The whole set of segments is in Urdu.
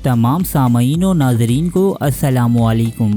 تمام سامعین و ناظرین کو السلام علیکم۔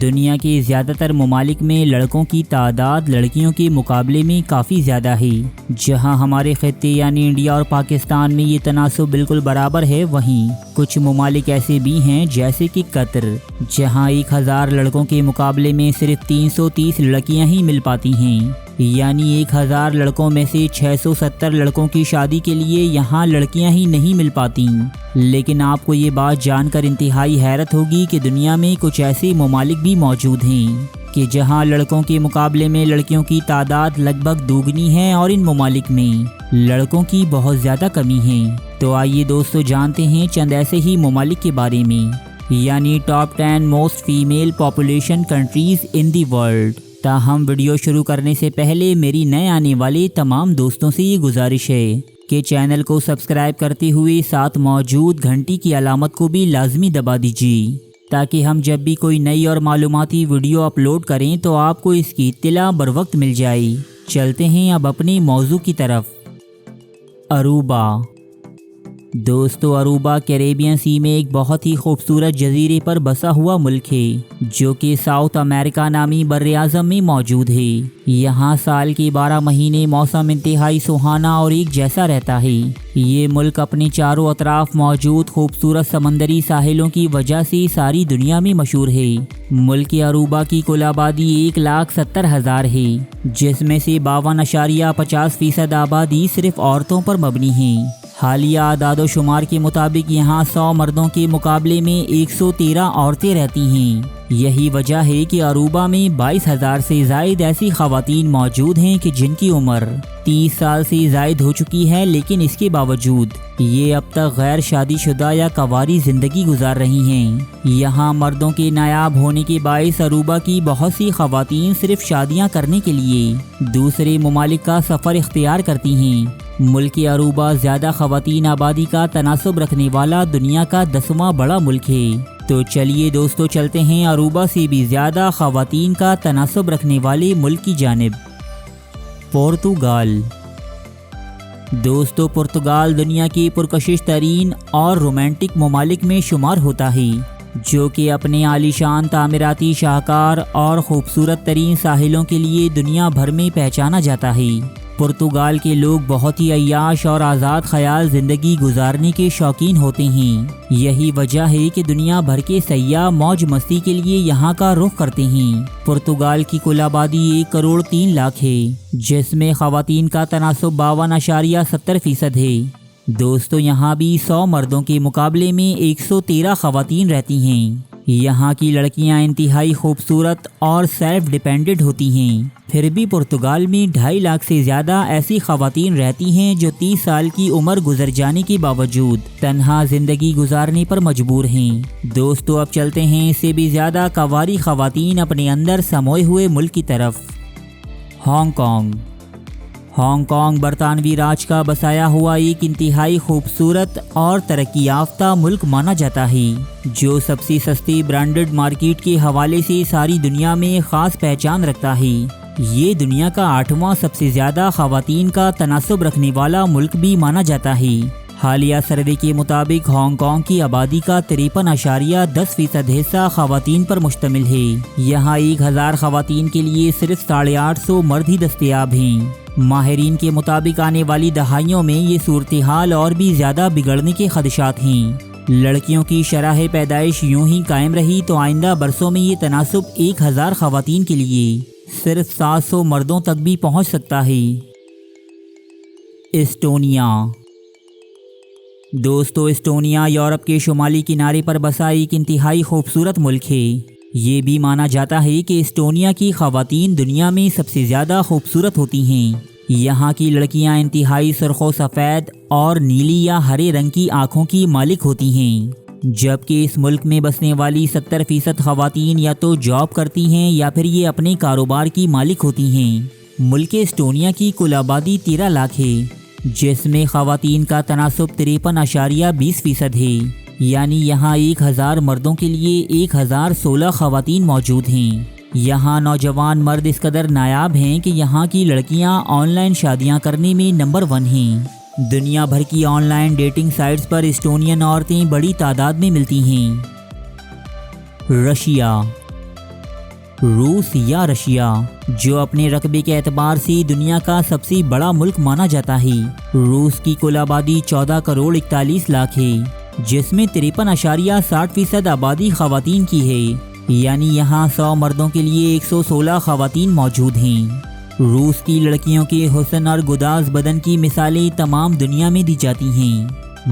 دنیا کے زیادہ تر ممالک میں لڑکوں کی تعداد لڑکیوں کے مقابلے میں کافی زیادہ ہے۔ جہاں ہمارے خطے یعنی انڈیا اور پاکستان میں یہ تناسب بالکل برابر ہے، وہیں کچھ ممالک ایسے بھی ہیں جیسے کہ قطر، جہاں 1000 لڑکوں کے مقابلے میں صرف 330 لڑکیاں ہی مل پاتی ہیں، یعنی 1000 لڑکوں میں سے 670 لڑکوں کی شادی کے لیے یہاں لڑکیاں ہی نہیں مل پاتیں۔ لیکن آپ کو یہ بات جان کر انتہائی حیرت ہوگی کہ دنیا میں کچھ ایسے ممالک بھی موجود ہیں کہ جہاں لڑکوں کے مقابلے میں لڑکیوں کی تعداد لگ بھگ دوگنی ہے، اور ان ممالک میں لڑکوں کی بہت زیادہ کمی ہے۔ تو آئیے دوستو جانتے ہیں چند ایسے ہی ممالک کے بارے میں، یعنی top 10 most female population countries ان دی ورلڈ۔ تاہم ویڈیو شروع کرنے سے پہلے میری نئے آنے والے تمام دوستوں سے یہ گزارش ہے کہ چینل کو سبسکرائب کرتے ہوئے ساتھ موجود گھنٹی کی علامت کو بھی لازمی دبا دیجیے، تاکہ ہم جب بھی کوئی نئی اور معلوماتی ویڈیو اپلوڈ کریں تو آپ کو اس کی اطلاع بروقت مل جائے۔ چلتے ہیں اب اپنے موضوع کی طرف۔ اروبا۔ دوستو اروبا کیریبین سی میں ایک بہت ہی خوبصورت جزیرے پر بسا ہوا ملک ہے، جو کہ ساؤتھ امریکہ نامی براعظم میں موجود ہے۔ یہاں سال کے 12 مہینے موسم انتہائی سہانا اور ایک جیسا رہتا ہے۔ یہ ملک اپنے چاروں اطراف موجود خوبصورت سمندری ساحلوں کی وجہ سے ساری دنیا میں مشہور ہے۔ ملک اروبا کی کل آبادی 1,70,000 ہے، جس میں سے 52.50% آبادی صرف عورتوں پر مبنی ہے۔ حالیہ اعداد و شمار کے مطابق یہاں 100 مردوں کے مقابلے میں 113 عورتیں رہتی ہیں۔ یہی وجہ ہے کہ اروبا میں 22,000 سے زائد ایسی خواتین موجود ہیں کہ جن کی عمر 30 سال سے زائد ہو چکی ہے، لیکن اس کے باوجود یہ اب تک غیر شادی شدہ یا کنواری زندگی گزار رہی ہیں۔ یہاں مردوں کے نایاب ہونے کے باعث اروبا کی بہت سی خواتین صرف شادیاں کرنے کے لیے دوسرے ممالک کا سفر اختیار کرتی ہیں۔ ملک اروبا زیادہ خواتین آبادی کا تناسب رکھنے والا دنیا کا 10واں بڑا ملک ہے۔ تو چلیے دوستو چلتے ہیں اروبا سے بھی زیادہ خواتین کا تناسب رکھنے والے ملک کی جانب۔ پرتگال۔ دوستو پرتگال دنیا کے پرکشش ترین اور رومانٹک ممالک میں شمار ہوتا ہے، جو کہ اپنے عالیشان تعمیراتی شاہکار اور خوبصورت ترین ساحلوں کے لیے دنیا بھر میں پہچانا جاتا ہے۔ پرتگال کے لوگ بہت ہی عیاش اور آزاد خیال زندگی گزارنے کے شوقین ہوتے ہیں۔ یہی وجہ ہے کہ دنیا بھر کے سیاح موج مستی کے لیے یہاں کا رخ کرتے ہیں۔ پرتگال کی کل آبادی 1,03,00,000 ہے، جس میں خواتین کا تناسب 52.70% ہے۔ دوستو یہاں بھی 100 مردوں کے مقابلے میں 113 خواتین رہتی ہیں۔ یہاں کی لڑکیاں انتہائی خوبصورت اور سیلف ڈیپینڈنٹ ہوتی ہیں۔ پھر بھی پرتگال میں 2.5 لاکھ سے زیادہ ایسی خواتین رہتی ہیں جو 30 سال کی عمر گزر جانے کے باوجود تنہا زندگی گزارنے پر مجبور ہیں۔ دوستو اب چلتے ہیں اس سے بھی زیادہ کنواری خواتین اپنے اندر سموئے ہوئے ملک کی طرف۔ Hong Kong. ہانگ کانگ برطانوی راج کا بسایا ہوا ایک انتہائی خوبصورت اور ترقی یافتہ ملک مانا جاتا ہے، جو سب سے سستی برانڈڈ مارکیٹ کے حوالے سے ساری دنیا میں خاص پہچان رکھتا ہے۔ یہ دنیا کا 8واں سب سے زیادہ خواتین کا تناسب رکھنے والا ملک بھی مانا جاتا ہے۔ حالیہ سروے کے مطابق ہانگ کانگ کی آبادی کا 53.10% حصہ خواتین پر مشتمل ہے۔ یہاں 1000 خواتین کے لیے صرف 850 مرد ہی دستیاب ہیں۔ ماہرین کے مطابق آنے والی دہائیوں میں یہ صورتحال اور بھی زیادہ بگڑنے کے خدشات ہیں۔ لڑکیوں کی شرح پیدائش یوں ہی قائم رہی تو آئندہ برسوں میں یہ تناسب 1000 خواتین کے لیے صرف 700 مردوں تک بھی پہنچ سکتا ہے۔ اسٹونیا۔ دوستو اسٹونیا یورپ کے شمالی کنارے پر بسا ایک انتہائی خوبصورت ملک ہے۔ یہ بھی مانا جاتا ہے کہ اسٹونیا کی خواتین دنیا میں سب سے زیادہ خوبصورت ہوتی ہیں۔ یہاں کی لڑکیاں انتہائی سرخ و سفید اور نیلی یا ہرے رنگ کی آنکھوں کی مالک ہوتی ہیں، جبکہ اس ملک میں بسنے والی 70% خواتین یا تو جاب کرتی ہیں یا پھر یہ اپنے کاروبار کی مالک ہوتی ہیں۔ ملک اسٹونیا کی کل آبادی 13 لاکھ ہے، جس میں خواتین کا تناسب 53.20% ہے، یعنی یہاں 1000 مردوں کے لیے 1016 خواتین موجود ہیں۔ یہاں نوجوان مرد اس قدر نایاب ہیں کہ یہاں کی لڑکیاں آن لائن شادیاں کرنے میں نمبر 1 ہیں۔ دنیا بھر کی on line dating sites per Estonian عورتیں بڑی تعداد میں ملتی ہیں۔ رشیا، روس یا رشیا، جو اپنے رقبے کے اعتبار سے دنیا کا سب سے بڑا ملک مانا جاتا ہے۔ روس کی کل آبادی 14 کروڑ 41 لاکھ ہے، جس میں 53.60% آبادی خواتین کی ہے، یعنی یہاں 100 مردوں کے لیے 116 خواتین موجود ہیں۔ روس کی لڑکیوں کے حسن اور گداز بدن کی مثالیں تمام دنیا میں دی جاتی ہیں۔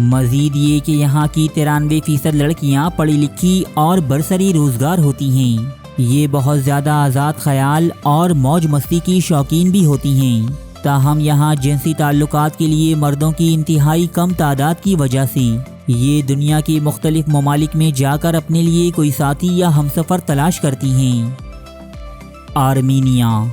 مزید یہ کہ یہاں کی 93% لڑکیاں پڑھی لکھی اور برسری روزگار ہوتی ہیں۔ یہ بہت زیادہ آزاد خیال اور موج مستی کی شوقین بھی ہوتی ہیں، تاہم یہاں جنسی تعلقات کے لیے مردوں کی انتہائی کم تعداد کی وجہ سے یہ دنیا کے مختلف ممالک میں جا کر اپنے لیے کوئی ساتھی یا ہمسفر تلاش کرتی ہیں۔ آرمینیا،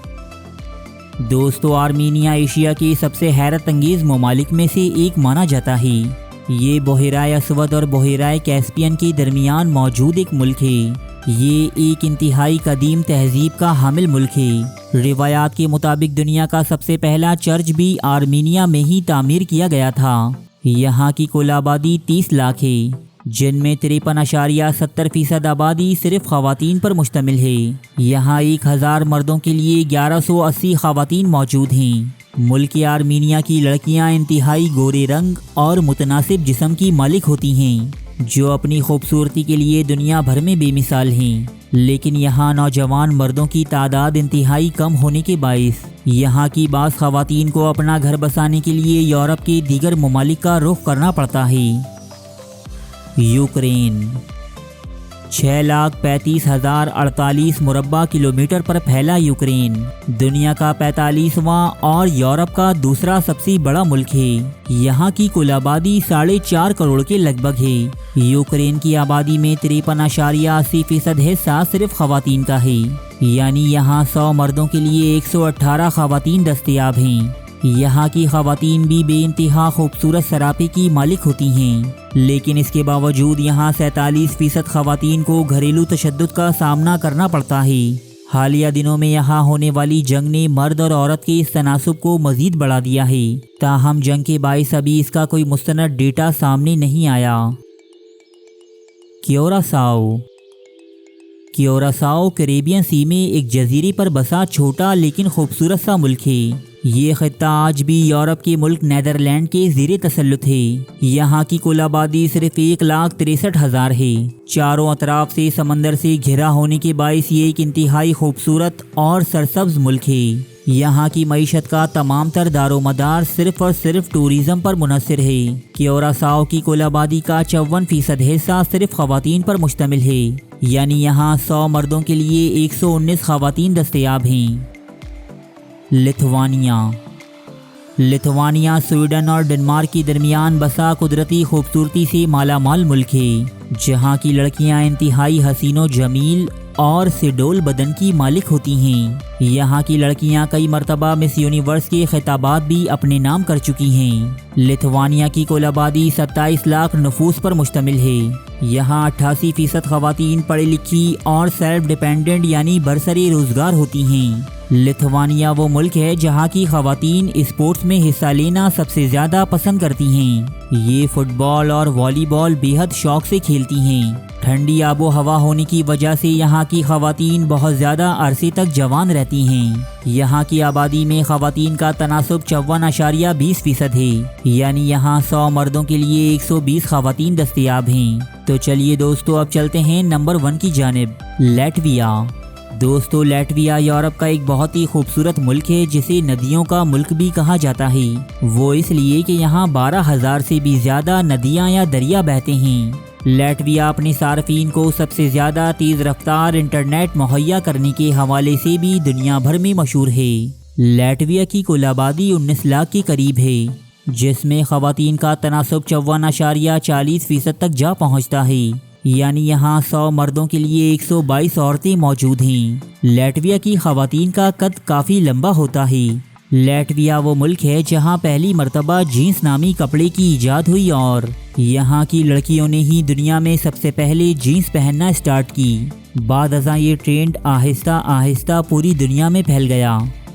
دوستو آرمینیا ایشیا کے سب سے حیرت انگیز ممالک میں سے ایک مانا جاتا ہے۔ یہ بحیرہ اسود اور بحیرہ کیسپیئن کے درمیان موجود ایک ملک ہے۔ یہ ایک انتہائی قدیم تہذیب کا حامل ملک ہے۔ روایات کے مطابق دنیا کا سب سے پہلا چرچ بھی آرمینیا میں ہی تعمیر کیا گیا تھا۔ یہاں کی کل آبادی 30 لاکھ ہے، جن میں 53.70% آبادی صرف خواتین پر مشتمل ہے۔ یہاں 1000 مردوں کے لیے 1180 خواتین موجود ہیں۔ ملک آرمینیا کی لڑکیاں انتہائی گورے رنگ اور متناسب جسم کی مالک ہوتی ہیں، جو اپنی خوبصورتی کے لیے دنیا بھر میں بے مثال ہیں، لیکن یہاں نوجوان مردوں کی تعداد انتہائی کم ہونے کے باعث یہاں کی بعض خواتین کو اپنا گھر بسانے کے لیے یورپ کے دیگر ممالک کا رخ کرنا پڑتا ہے۔ یوکرین، 6,35,048 مربع کلومیٹر پر پھیلا یوکرین دنیا کا 45واں اور یورپ کا دوسرا سب سے بڑا ملک ہے۔ یہاں کی کل آبادی 4.5 کروڑ کے لگ بھگ ہے۔ یوکرین کی آبادی میں 53.80% حصہ صرف خواتین کا ہے، یعنی یہاں 100 مردوں کے لیے 118 خواتین دستیاب ہیں۔ یہاں کی خواتین بھی بے انتہا خوبصورت سراپے کی مالک ہوتی ہیں، لیکن اس کے باوجود یہاں 47% خواتین کو گھریلو تشدد کا سامنا کرنا پڑتا ہے۔ حالیہ دنوں میں یہاں ہونے والی جنگ نے مرد اور عورت کے اس تناسب کو مزید بڑھا دیا ہے، تاہم جنگ کے باعث ابھی اس کا کوئی مستند ڈیٹا سامنے نہیں آیا۔ کیوراساؤ، کیوراساؤ کیریبین سی میں ایک جزیرے پر بسا چھوٹا لیکن خوبصورت سا ملک ہے۔ یہ خطہ آج بھی یورپ کے ملک نیدرلینڈ کے زیر تسلط ہے۔ یہاں کی کل آبادی صرف 1,63,000 ہے۔ چاروں اطراف سے سمندر سے گھرا ہونے کے باعث یہ ایک انتہائی خوبصورت اور سرسبز ملک ہے۔ یہاں کی معیشت کا تمام تر دار و مدار صرف اور صرف ٹورزم پر منحصر ہے۔ کیوراساؤ کی کل آبادی کا 54% حصہ صرف خواتین پر مشتمل ہے، یعنی یہاں 100 مردوں کے لیے 119 خواتین دستیاب ہیں۔ لتھوانیا، لتھوانیا سویڈن اور ڈنمارک کے درمیان بسا قدرتی خوبصورتی سے مالا مال ملک ہے، جہاں کی لڑکیاں انتہائی حسین و جمیل اور سڈول بدن کی مالک ہوتی ہیں۔ یہاں کی لڑکیاں کئی مرتبہ مس یونیورس کے خطابات بھی اپنے نام کر چکی ہیں۔ لتھوانیا کی کل آبادی 27 لاکھ نفوس پر مشتمل ہے۔ یہاں 88% خواتین پڑھی لکھی اور سیلف ڈیپینڈنٹ یعنی برسری روزگار ہوتی ہیں۔ لتھوانیا وہ ملک ہے جہاں کی خواتین اسپورٹس میں حصہ لینا سب سے زیادہ پسند کرتی ہیں۔ یہ فٹ بال اور والی بال بے حد شوق سے کھیلتی ہیں۔ ٹھنڈی آب و ہوا ہونے کی وجہ سے یہاں کی خواتین بہت زیادہ عرصے تک جوان رہتی ہیں۔ یہاں کی آبادی میں خواتین کا تناسب 54.20% ہے، یعنی یہاں 100 مردوں کے لیے 120 خواتین دستیاب ہیں۔ تو چلیے دوستو اب چلتے ہیں نمبر 1 کی جانب، لیٹویا۔ دوستو لیٹویا یورپ کا ایک بہت ہی خوبصورت ملک ہے جسے ندیوں کا ملک بھی کہا جاتا ہے۔ وہ اس لیے کہ یہاں 12,000 سے بھی زیادہ ندیاں یا دریا بہتے ہیں۔ لیٹویا اپنے صارفین کو سب سے زیادہ تیز رفتار انٹرنیٹ مہیا کرنے کے حوالے سے بھی دنیا بھر میں مشہور ہے۔ لیٹویا کی کل آبادی 19 لاکھ کے قریب ہے، جس میں خواتین کا تناسب 54.40% تک جا پہنچتا ہے، یعنی یہاں 100 مردوں کے لیے 122 عورتیں موجود ہیں۔ لیٹویا کی خواتین کا قد کافی لمبا ہوتا ہے۔ لیٹویا وہ ملک ہے جہاں پہلی مرتبہ جینس نامی کپڑے کی ایجاد ہوئی اور یہاں کی لڑکیوں نے ہی دنیا میں سب سے پہلے جینس پہننا سٹارٹ کی۔ بعد ازاں یہ ٹرینڈ آہستہ آہستہ پوری دنیا میں پھیل گیا۔